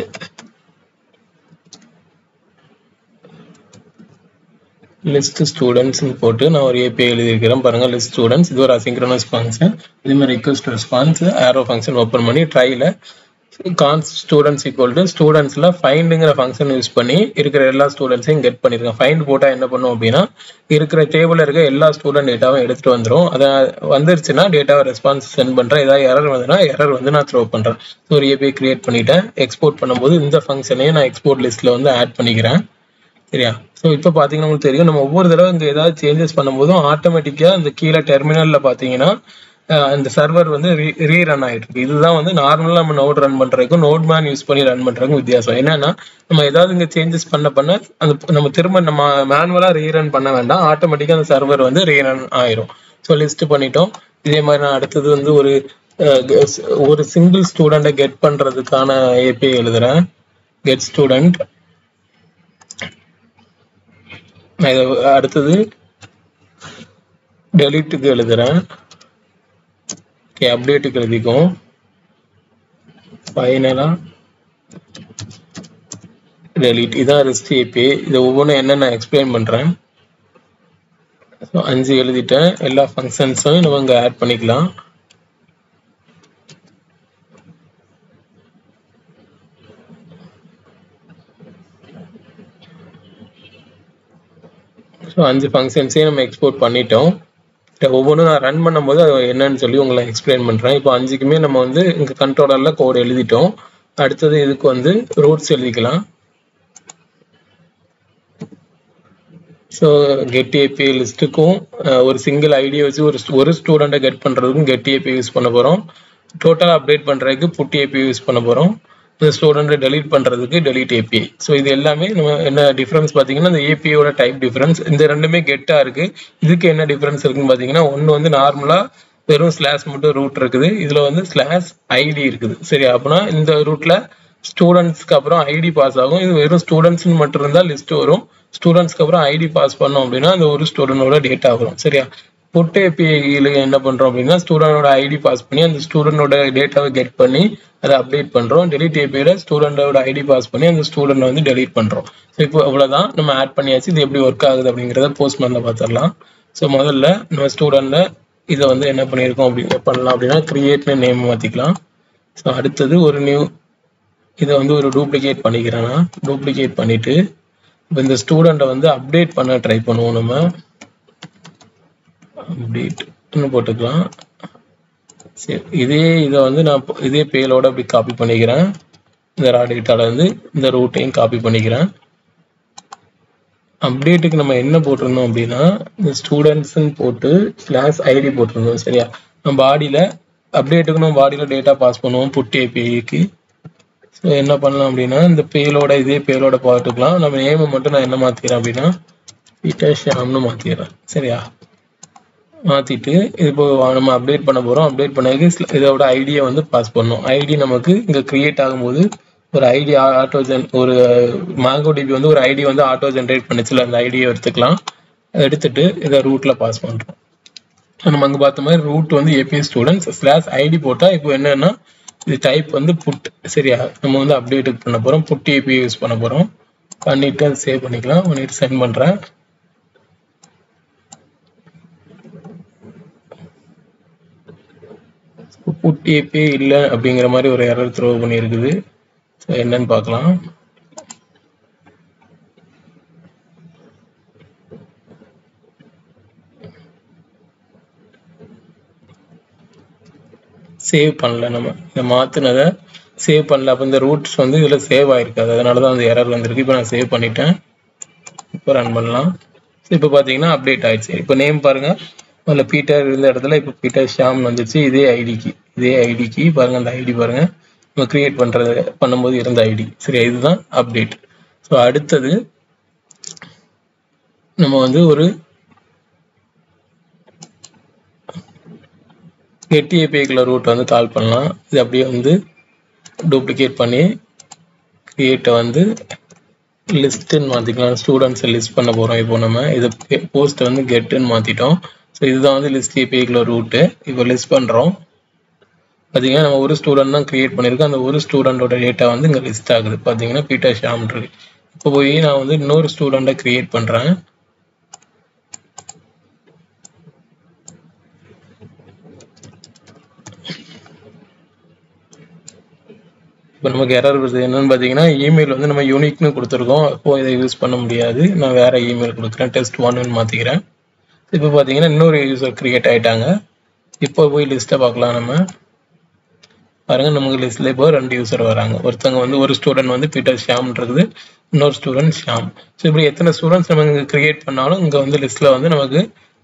லிஸ்ட் ஸ்டூடெண்ட்ஸ் போட்டு நான் ஒரு ஏபிஐ எழுதியிருக்கிறேன் பாருங்க. லிஸ்ட் ஸ்டூடெண்ட்ஸ், இது ஒரு அசிங்க்ரோனஸ் ஃபங்க்ஷன். இதே மாதிரி request response arrow function open பண்ணி ட்ரைல கான்ஸ்ட் ஸ்டூடெண்ட்ஸ் ஈக்குவல் டு ஸ்டூடெண்ட்ஸ்ல ஃபைண்டுங்கிற ஃபங்க்ஷன் யூஸ் பண்ணி இருக்கிற எல்லா ஸ்டூடெண்ட்ஸையும் கெட் பண்ணிருக்கேன். ஃபைண்ட் போட்டா என்ன பண்ணும் அப்படின்னா, இருக்கிற டேபிள்ல இருக்க எல்லா ஸ்டூடெண்ட் டேட்டாவும் எடுத்துட்டு வந்துடும். அதை வந்துருச்சுன்னா டேட்டாவை ரெஸ்பான்ஸ் சென்ட் பண்றேன். ஏதாவது எரர் வந்ததுன்னா எரர் வந்து நான் த்ரோ பண்றேன். ஒரு ஏபிஐ கிரியேட் பண்ணிட்டேன். எக்ஸ்போர்ட் பண்ணும்போது இந்த ஃபங்க்ஷனையும் நான் எக்ஸ்போர்ட் லிஸ்ட்ல வந்து ஆட் பண்ணிக்கிறேன். சரியா? ஸோ இப்போ பார்த்தீங்கன்னா உங்களுக்கு தெரியும், நம்ம ஒவ்வொரு தடவை இங்கே ஏதாவது சேஞ்சஸ் பண்ணும்போதும் ஆட்டோமேட்டிக்காக இந்த கீழே டெர்மினலில் பார்த்தீங்கன்னா இந்த சர்வர் வந்து ரீரன் ஆகிட்டு இருக்கு. இதுதான் வந்து நார்மலாக நம்ம நோட் ரன் பண்ணுறதுக்கும் நோட்மேன் யூஸ் பண்ணி ரன் பண்ணுறதுக்கும் வித்தியாசம். என்னன்னா, நம்ம ஏதாவது இங்கே சேஞ்சஸ் பண்ண அந்த நம்ம திரும்ப நம்ம மேனுவலாக ரீரன் பண்ண வேண்டாம். ஆட்டோமேட்டிக்காக அந்த சர்வர் வந்து ரீரன் ஆயிரும். ஸோ லிஸ்ட் பண்ணிட்டோம். இதே மாதிரி நான் அடுத்தது வந்து ஒரு சிங்கிள் ஸ்டூடெண்ட்டை கெட் பண்ணுறதுக்கான ஏபிஐ எழுதுறேன். Get student. அடுத்தது டெலிட்டுக்கு எழுதுறேன். அப்டேட்டுக்கு எழுதிக்கும். ஃபைனலா டெலிட். இதான் ரெஸ்ட் ஏபிஐ. இதை ஒவ்வொன்றும் என்னென்ன எக்ஸ்பிளைன் பண்றேன். 5 எழுதிட்டேன். எல்லா ஃபங்க்ஷன்ஸும் நம்ம இங்கே ஆட் பண்ணிக்கலாம். ஸோ 5 ஃபங்க்ஷன்ஸையும் நம்ம எக்ஸ்போர்ட் பண்ணிட்டோம். ஒவ்வொன்றும் நான் ரன் பண்ணும்போது அது என்னன்னு சொல்லி உங்களை எக்ஸ்பிளைன் பண்ணுறேன். இப்போ 5க்குமே நம்ம வந்து இங்கே கண்ட்ரோலரில் கோடு எழுதிட்டோம். அடுத்தது இதுக்கு வந்து ரூட்ஸ் எழுதிக்கலாம். ஸோ கெட் ஏபிஐ லிஸ்ட்டுக்கும் ஒரு சிங்கிள் ஐடியை வச்சு ஒரு ஸ்டூடெண்ட்டை கெட் பண்ணுறதுக்கும் கெட் ஏபிஐ யூஸ் பண்ண போகிறோம். டோட்டலாக அப்டேட் பண்ணுறதுக்கு புட் ஏபிஐ யூஸ் பண்ண போகிறோம். இந்த ஸ்டூடெண்ட்டை டெலீட் பண்ணுறதுக்கு டெலீட் ஏபிஐ. ஸோ இது எல்லாமே நம்ம என்ன டிஃப்ரென்ஸ் பார்த்தீங்கன்னா இந்த ஏபிஐயோட டைப் டிஃப்ரென்ஸ். இந்த ரெண்டுமே கெட்டாக இருக்குது. இதுக்கு என்ன டிஃப்ரென்ஸ் இருக்குன்னு பார்த்தீங்கன்னா ஒன்று வந்து நார்மலாக வெறும் ஸ்லாஷ் மட்டும் ரூட் இருக்குது. இதில் வந்து ஸ்லாஷ் ஐடி இருக்குது. சரி, அப்படின்னா இந்த ரூட்டில் ஸ்டூடெண்ட்ஸ்க்கு அப்புறம் ஐடி பாஸ் ஆகும். இது வெறும் ஸ்டூடெண்ட்ஸ்னு மட்டும் இருந்தால் லிஸ்ட் வரும். ஸ்டூடெண்ட்ஸ்க்கு அப்புறம் ஐடி பாஸ் பண்ணோம் அப்படின்னா அந்த ஒரு ஸ்டூடெண்டோட டேட்டா வரும். சரியா, புட் ஏபிஐல என்ன பண்றோம் அப்படின்னா ஸ்டூடெண்டோட ஐடி பாஸ் பண்ணி அந்த ஸ்டூடெண்டோட டேட்டாவை கெட் பண்ணி அதை அப்டேட் பண்றோம். டெலிட் ஏபிஐல ஸ்டூடெண்டோட ஐடி பாஸ் பண்ணி அந்த ஸ்டூடெண்ட் வந்து டெலிட் பண்றோம். ஸோ இப்போ அவ்வளவுதான், நம்ம ஆட் பண்ணியாச்சு. இது எப்படி ஒர்க் ஆகுது அப்படிங்கிறத போஸ்ட்மேன்ல பார்த்துடலாம். ஸோ முதல்ல நம்ம ஸ்டூடெண்ட்ல இதை வந்து என்ன பண்ணியிருக்கோம் அப்படின்னு பண்ணலாம் அப்படின்னா கிரியேட்னு நேம் மாத்திக்கலாம். ஸோ அடுத்தது ஒரு நியூ இதை வந்து ஒரு டூப்ளிகேட் பண்ணிக்கிறேன்னா டூப்ளிகேட் பண்ணிட்டு இப்போ இந்த ஸ்டூடெண்ட்டை வந்து அப்டேட் பண்ண ட்ரை பண்ணுவோம். நம்ம அப்டேட்னு போட்டுக்கலாம். சரி, இதை வந்து நான் இதே பேலோட அப்படி காப்பி பண்ணிக்கிறேன். இந்த ரா டேட்டால இருந்து இந்த ரூட்டையும் காப்பி பண்ணிக்கிறேன். அப்டேட்டுக்கு நம்ம என்ன போட்டிருந்தோம் அப்படின்னா இந்த ஸ்டூடெண்ட்ஸ்ன்னு போட்டு ஸ்லாஷ் ஐடி போட்டிருந்தோம். சரியா, நம்ம பாடியில் அப்டேட்டுக்கு நம்ம பாடியில் டேட்டா பாஸ் பண்ணுவோம் புட் ஏபிஐக்கு. ஸோ என்ன பண்ணலாம் அப்படின்னா இந்த பேலோட இதே பேலோட பார்த்துக்கலாம். நம்ம நேமை மட்டும் நான் என்ன மாற்றிக்கிறேன் அப்படின்னா பீட்டர் ஷாம்னு மாற்றிக்கிறேன். சரியா, மாற்றிட்டு இப்போ நம்ம அப்டேட் பண்ண போகிறோம். அப்டேட் பண்ணதுக்கு இதோட ஐடியை வந்து பாஸ் பண்ணோம். ஐடி நமக்கு இங்கே கிரியேட் ஆகும்போது ஒரு ஐடி ஒரு MongoDB வந்து ஒரு ஐடி வந்து ஆட்டோ ஜென்ரேட் பண்ணிச்சுல, அந்த ஐடியை எடுத்துக்கலாம். எடுத்துட்டு இதை ரூட்டில் பாஸ் பண்ணுறோம். நம்ம அங்கே பார்த்த மாதிரி ரூட் வந்து ஏபிஐ ஸ்டூடெண்ட்ஸ் ஸ்லாஷ் ஐடி போட்டால் இப்போ என்னன்னா இது டைப் வந்து புட். சரியா, நம்ம வந்து அப்டேட் பண்ண போகிறோம். புட் ஏபிஐ யூஸ் பண்ண போகிறோம். பண்ணிட்டு அதை சேவ் பண்ணிக்கலாம். பண்ணிட்டு சென்ட் பண்ணுறேன். புட் ஏபிஐ இல்லை அப்படிங்கிற மாதிரி ஒரு எரர் த்ரோ பண்ணியிருக்குது. ஸோ என்னன்னு பார்க்கலாம். சேவ் பண்ணல, நம்ம இதை மாற்றினதை சேவ் பண்ணல. அப்போ இந்த ரூட்ஸ் வந்து இதில் சேவ் ஆகிருக்காது, அதனால தான் அந்த எரர் வந்திருக்கு. இப்போ நான் சேவ் பண்ணிட்டேன். இப்போ ரன் பண்ணலாம். இப்போ பார்த்தீங்கன்னா அப்டேட் ஆயிடுச்சு. இப்போ நேம் பாருங்கள், அதில் பீட்டர் இருந்த இடத்துல இப்போ பீட்டர் ஷாம் வந்துச்சு. இதே ஐடிக்கு பாருங்கள், அந்த ஐடி பாருங்கள் நம்ம கிரியேட் பண்ணும்போது இருந்த ஐடி. சரி, இதுதான் அப்டேட். ஸோ அடுத்தது நம்ம வந்து ஒரு கெட் ஏபிஐக்குள்ள ரூட் வந்து கால் பண்ணலாம். இது அப்படியே வந்து டூப்ளிகேட் பண்ணி கிரியேட்டை வந்து லிஸ்ட்டுன்னு மாற்றிக்கலாம். ஸ்டூடெண்ட்ஸை லிஸ்ட் பண்ண போகிறோம். இப்போ நம்ம இதை போஸ்ட்டை வந்து கெட்டுன்னு மாற்றிட்டோம். ஸோ இதுதான் வந்து லிஸ்ட் ஏபிஐக்குள்ள ரூட்டு. இப்போ லிஸ்ட் பண்ணுறோம். பார்த்தீங்கன்னா நம்ம ஒரு ஸ்டூடெண்ட் தான் கிரியேட் பண்ணியிருக்கோம். அந்த ஒரு ஸ்டூடெண்டோட டேட்டா வந்து இங்கே லிஸ்ட் ஆகுது. பார்த்தீங்கன்னா பீட்டர் ஷாம் இருக்கு. இப்போ போய் நான் வந்து இன்னொரு ஸ்டூடெண்ட்டை கிரியேட் பண்ணுறேன். இப்போ நமக்கு எரர் வருது. என்னன்னு பார்த்தீங்கன்னா இமெயில் வந்து நம்ம யூனிக்னு கொடுத்துருக்கோம். அப்போ இதை யூஸ் பண்ண முடியாது. நான் வேற இமெயில் கொடுக்குறேன், test1ன்னு மாற்றிக்கிறேன். இப்போ பார்த்தீங்கன்னா இன்னொரு யூசர் கிரியேட் ஆகிட்டாங்க. இப்போ போய் லிஸ்ட்டை பார்க்கலாம். நம்ம பாருங்க, நமக்கு லிஸ்ட்ல இப்போ 2 யூசர் வராங்க. ஒருத்தவங்க வந்து ஒரு ஸ்டூடெண்ட் வந்து பீட்டர் ஷாம் இருக்குது, இன்னொரு ஸ்டூடெண்ட் ஷாம். ஸோ இப்படி எத்தனை ஸ்டூடெண்ட்ஸ் நம்ம இங்கே கிரியேட் பண்ணாலும் இங்கே வந்து லிஸ்ட்ல வந்து நமக்கு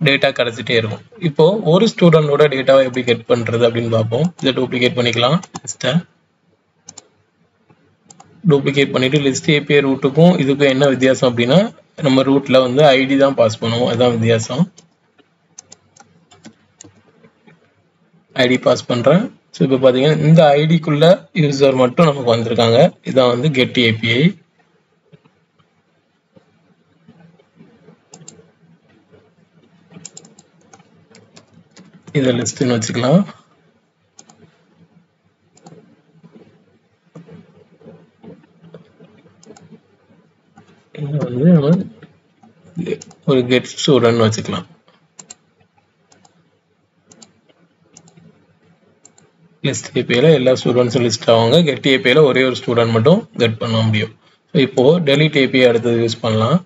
டேட்டா கிடைச்சிட்டே இருக்கும். இப்போ ஒரு ஸ்டூடெண்டோட டேட்டாவை எப்படி கெட் பண்றது அப்படின்னு பார்ப்போம். இதை டூப்ளிகேட் பண்ணிக்கலாம். லிஸ்ட்டை டூப்ளிகேட் பண்ணிட்டு லிஸ்ட் ஏபிஐ ரூட்டுக்கும் இதுக்கும் என்ன வித்தியாசம் அப்படின்னா நம்ம ரூட்ல வந்து ஐடி தான் பாஸ் பண்ணுவோம். அதுதான் வித்தியாசம். ஐடி பாஸ் பண்றேன். ஸோ இப்போ பார்த்தீங்கன்னா இந்த ஐடிக்குள்ள யூசர் மட்டும் நமக்கு வந்திருக்காங்க. இதான் வந்து கெட் ஏபிஐ. இதை லிஸ்ட்னு வச்சுக்கலாம். வந்து நம்ம ஒரு கெட் ஸ்டூடெண்ட் வச்சுக்கலாம். லிஸ்ட் ஏபிஐல எல்லா ஸ்டூடெண்ட்ஸும் லிஸ்ட் ஆவாங்க. கெட் ஏபிஐல ஒரே ஒரு ஸ்டூடெண்ட் மட்டும் கெட் பண்ண முடியும். இப்போ டெலிட் ஏபிஐ அடுத்தது யூஸ் பண்ணலாம்.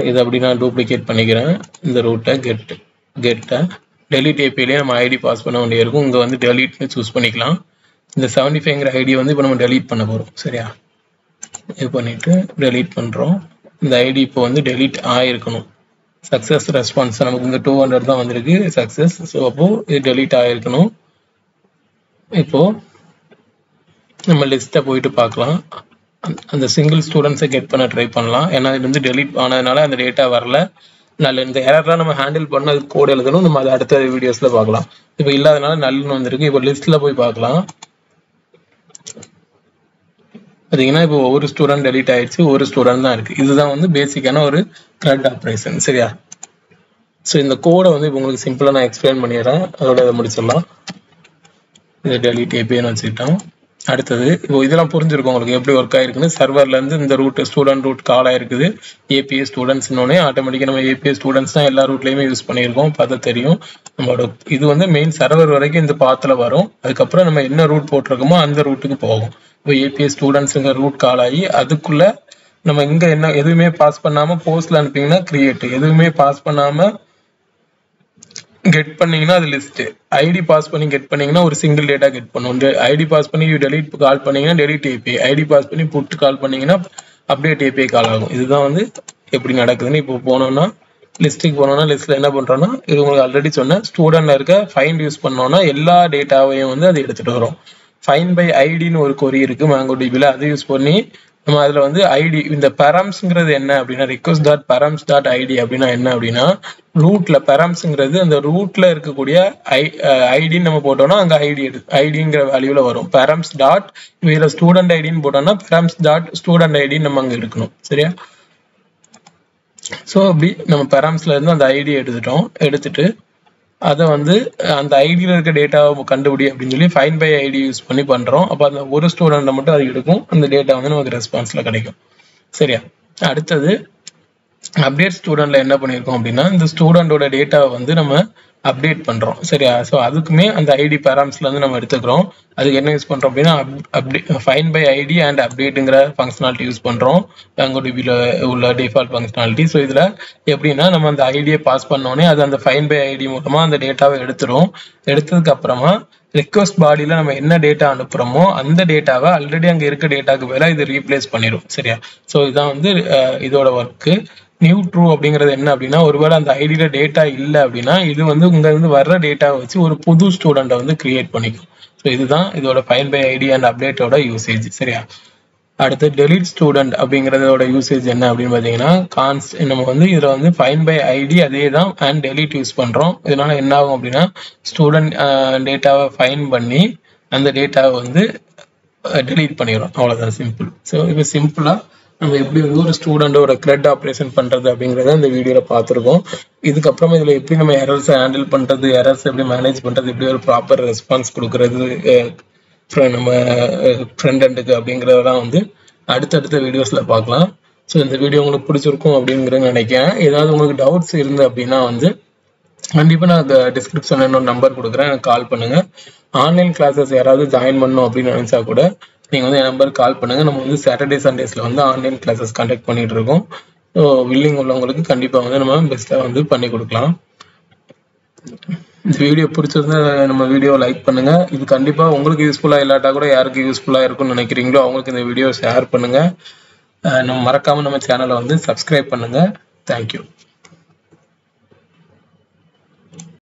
இதை அப்படி நான் டூப்ளிகேட் பண்ணிக்கிறேன். இந்த ரூட்டை கெட்டை delete APIலேயே நம்ம ஐடி பாஸ் பண்ண வேண்டிய இருக்கும். இங்கே வந்து டெலீட்னு சூஸ் பண்ணிக்கலாம். இந்த 75ங்கிற ஐடி வந்து இப்போ நம்ம டெலீட் பண்ண போகிறோம். சரியா, இது பண்ணிவிட்டு டெலீட் பண்ணுறோம். இந்த ஐடி இப்போ வந்து டெலீட் ஆகிருக்கணும். சக்ஸஸ் ரெஸ்பான்ஸ் நமக்கு இங்கே 200 தான் வந்திருக்கு சக்ஸஸ். ஸோ அப்போது இது டெலீட் ஆகிருக்கணும். இப்போது நம்ம லிஸ்ட்டை போயிட்டு பார்க்கலாம். அந்த சிங்கிள் ஸ்டூடெண்ட்ஸை கெட் பண்ண ட்ரை பண்ணலாம். ஏன்னா இது வந்து டெலீட் ஆனதுனால அந்த டேட்டா வரல. நல்ல இந்த எரர்லாம் நம்ம ஹேண்டில் பண்ண அது கோட் எழுதணும். நம்ம அதை அடுத்த வீடியோஸில் பார்க்கலாம். இப்போ இல்லாதனால நல்லுன்னு வந்திருக்கு. இப்போ லிஸ்ட்டில் போய் பார்க்கலாம். பார்த்தீங்கன்னா இப்போ ஒரு ஸ்டூடெண்ட் டெலீட் ஆயிடுச்சு, ஒரு ஸ்டூடெண்ட் தான் இருக்குது. இதுதான் வந்து பேசிக்கான ஒரு த்ரெட் ஆப்ரேஷன். சரியா, ஸோ இந்த கோடை வந்து இப்போ உங்களுக்கு சிம்பிளாக நான் எக்ஸ்பிளைன் பண்ணிடுறேன். அதோட இதை முடிச்சிடலாம். இதை டெலீட் ஏபின்னு வச்சுக்கிட்டோம். அடுத்தது இப்போ இதெல்லாம் புரிஞ்சிருக்கும் உங்களுக்கு எப்படி ஒர்க் ஆயிருக்குன்னு. சர்வர்லேருந்து இந்த ரூட் ஸ்டூடெண்ட் ரூட் கால் ஆயிருக்குது. ஏபிஐ ஸ்டூடெண்ட்ஸ்னோடனே ஆட்டோமேட்டிக்காக நம்ம ஏபிஐ ஸ்டூடெண்ட்ஸ் தான் எல்லா ரூட்லையுமே யூஸ் பண்ணியிருக்கோம். பார்த்தா தெரியும். நம்மளோட இது வந்து மெயின் சர்வர் வரைக்கும் இந்த பாத்தில் வரும். அதுக்கப்புறம் நம்ம என்ன ரூட் போட்டிருக்கோமோ அந்த ரூட்டுக்கு போகும். இப்போ ஏபிஐ ஸ்டூடெண்ட்ஸுங்கிற ரூட் கால் ஆகி அதுக்குள்ள நம்ம இங்கே என்ன எதுவுமே பாஸ் பண்ணாமல் போஸ்ட்ல அனுப்பிங்கன்னா கிரியேட், எதுவுமே பாஸ் பண்ணாமல் கெட் பண்ணீங்கன்னா அது லிஸ்ட். ஐடி பாஸ் பண்ணி கெட் பண்ணீங்கன்னா ஒரு சிங்கிள் டேட்டா கெட் பண்ணும். ஐடி பாஸ் பண்ணி டெலீட் கால் பண்ணீங்கன்னா டெலீட் ஏபிஐ, ஐடி பாஸ் பண்ணி புட் கால் பண்ணீங்கன்னா அப்டேட் ஏபிஐ கால் ஆகும். இதுதான் வந்து எப்படி நடக்குதுன்னு. இப்போ போனோம்னா லிஸ்ட்டுக்கு போனோம்னா லிஸ்ட்ல என்ன பண்றோம்னா இது உங்களுக்கு ஆல்ரெடி சொன்னேன். ஸ்டூடெண்ட்ல இருக்க ஃபைண்ட் யூஸ் பண்ணோம்னா எல்லா டேட்டாவையும் வந்து அது எடுத்துட்டு வரும். ஃபைண்ட் பை ஐடின்னு ஒரு கொரி இருக்கு MongoDBல, அதை யூஸ் பண்ணி நம்ம அதில் வந்து ஐடி இந்த பெரம்ஸ்ங்கிறது என்ன அப்படின்னா request டாட் பெரம்ஸ் டாட் ஐடி அப்படின்னா என்ன அப்படின்னா ரூட்ல பெரம்ஸ்ங்கிறது அந்த ரூட்ல இருக்கக்கூடிய ஐடின்னு நம்ம போட்டோம்னா அங்கே ஐடிங்கிற வேல்யூல வரும். பெரம்ஸ் டாட் இதில் ஸ்டூடெண்ட் ஐடின்னு போட்டோம்னா பெரம்ஸ் டாட் ஸ்டூடெண்ட் ஐடின்னு நம்ம அங்கே எடுக்கணும். சரியா, ஸோ அப்படி நம்ம பெரம்ஸ்ல இருந்து அந்த ஐடி எடுத்துட்டு அதை வந்து அந்த ஐடியில் இருக்க டேட்டாவை கண்டுபிடி அப்படின்னு சொல்லி ஃபைண்ட் பை ஐடி யூஸ் பண்ணி பண்ணுறோம். அப்போ அந்த ஒரு ஸ்டூடெண்ட்டை மட்டும் அது எடுக்கும். அந்த டேட்டா வந்து நமக்கு ரெஸ்பான்ஸில் கிடைக்கும். சரியா, அடுத்தது அப்டேட் ஸ்டூடெண்ட்ல என்ன பண்ணியிருக்கோம் அப்படின்னா இந்த ஸ்டூடெண்டோட டேட்டாவை வந்து நம்ம அப்டேட் பண்ணுறோம். சரியா, ஸோ அதுக்குமே அந்த ஐடி பேராம்ஸ்லேருந்து நம்ம எடுத்துக்கிறோம். அதுக்கு என்ன யூஸ் பண்ணுறோம் அப்படின்னா ஃபைண்ட் பை ஐடி அண்ட் அப்டேட்டுங்கிற ஃபங்க்ஷனாலிட்டி யூஸ் பண்ணுறோம். MongoDBல உள்ள டிஃபால்ட் ஃபங்க்ஷனாலிட்டி. ஸோ இதில் எப்படின்னா நம்ம அந்த ஐடியை பாஸ் பண்ணோடனே அது அந்த ஃபைண்ட் பை ஐடி மூலமாக அந்த டேட்டாவை எடுத்துரும். எடுத்ததுக்கு அப்புறமா ரிக்வஸ்ட் பாடியில் நம்ம என்ன டேட்டா அனுப்புகிறோமோ அந்த டேட்டாவை ஆல்ரெடி அங்கே இருக்க டேட்டாவுக்கு மேலே இது ரீப்ளேஸ் பண்ணிடும். சரியா, ஸோ இதான் வந்து இதோட ஒர்க்கு. நியூ ட்ரூ அப்படிங்கிறது என்ன அப்படின்னா ஒருவேளை அந்த ஐடியில டேட்டா இல்லை அப்படின்னா இது வந்து உங்க இருந்து வர்ற டேட்டாவை வச்சு ஒரு புது ஸ்டூடெண்ட்டை வந்து கிரியேட் பண்ணிக்கும். ஸோ இதுதான் இதோட ஃபைண்ட் பை ஐடி அண்ட் அப்டேட்டோட யூசேஜ். சரியா, அடுத்து டெலீட் ஸ்டூடெண்ட் அப்படிங்கிறதோட யூசேஜ் என்ன அப்படின்னு பார்த்தீங்கன்னா நம்ம வந்து இதில் வந்து ஃபைண்ட் பை ஐடி அதே தான் அண்ட் டெலீட் யூஸ் பண்ணுறோம். இதனால என்ன ஆகும் அப்படின்னா ஸ்டூடெண்ட் டேட்டாவை ஃபைன் பண்ணி அந்த டேட்டாவை வந்து டெலீட் பண்ணிடுறோம். அவ்வளோதான், சிம்பிள். ஸோ இப்போ சிம்பிளாக நம்ம எப்படி வந்து ஒரு ஸ்டூடெண்டோட க்ரெட் ஆப்ரேஷன் பண்ணுறது அப்படிங்கிறத இந்த வீடியோவில் பார்த்துருக்கோம். இதுக்கப்புறமா இதில் எப்படி நம்ம எரர்ஸை ஹேண்டில் பண்ணுறது, எரர்ஸ் எப்படி மேனேஜ் பண்ணுறது, எப்படி ஒரு ப்ராப்பர் ரெஸ்பான்ஸ் கொடுக்கறது நம்ம ஃப்ரண்ட் எண்டுக்கு அப்படிங்கிறதெல்லாம் வந்து அடுத்தடுத்த வீடியோஸில் பார்க்கலாம். ஸோ இந்த வீடியோ உங்களுக்கு பிடிச்சிருக்கும் அப்படிங்கிறது நினைக்கிறேன். ஏதாவது உங்களுக்கு டவுட்ஸ் இருந்து அப்படின்னா வந்து கண்டிப்பாக நான் டிஸ்கிரிப்ஷனில் இன்னொரு நம்பர் கொடுக்குறேன், எனக்கு கால் பண்ணுங்கள். ஆன்லைன் கிளாஸஸ் யாராவது ஜாயின் பண்ணணும் அப்படின்னு நினச்சா கூட நீங்கள் வந்து என் நம்பருக்கு கால் பண்ணுங்கள். நம்ம வந்து சாட்டர்டே சண்டேஸில் வந்து ஆன்லைன் கிளாஸஸ் கண்டக்ட் பண்ணிகிட்டு இருக்கோம். ஸோ வில்லிங் உள்ளவங்களுக்கு கண்டிப்பாக வந்து நம்ம பெஸ்ட்டாக வந்து பண்ணி கொடுக்கலாம். இந்த வீடியோ பிடிச்சிருந்தா நம்ம வீடியோவை லைக் பண்ணுங்கள். இது கண்டிப்பாக உங்களுக்கு யூஸ்ஃபுல்லாக இல்லாட்டா கூட யாருக்கு யூஸ்ஃபுல்லாக இருக்கும்னு நினைக்கிறீங்களோ அவங்களுக்கு இந்த வீடியோ ஷேர் பண்ணுங்கள். நம்ம மறக்காமல் நம்ம சேனலை வந்து சப்ஸ்கிரைப் பண்ணுங்கள். தேங்க்யூ.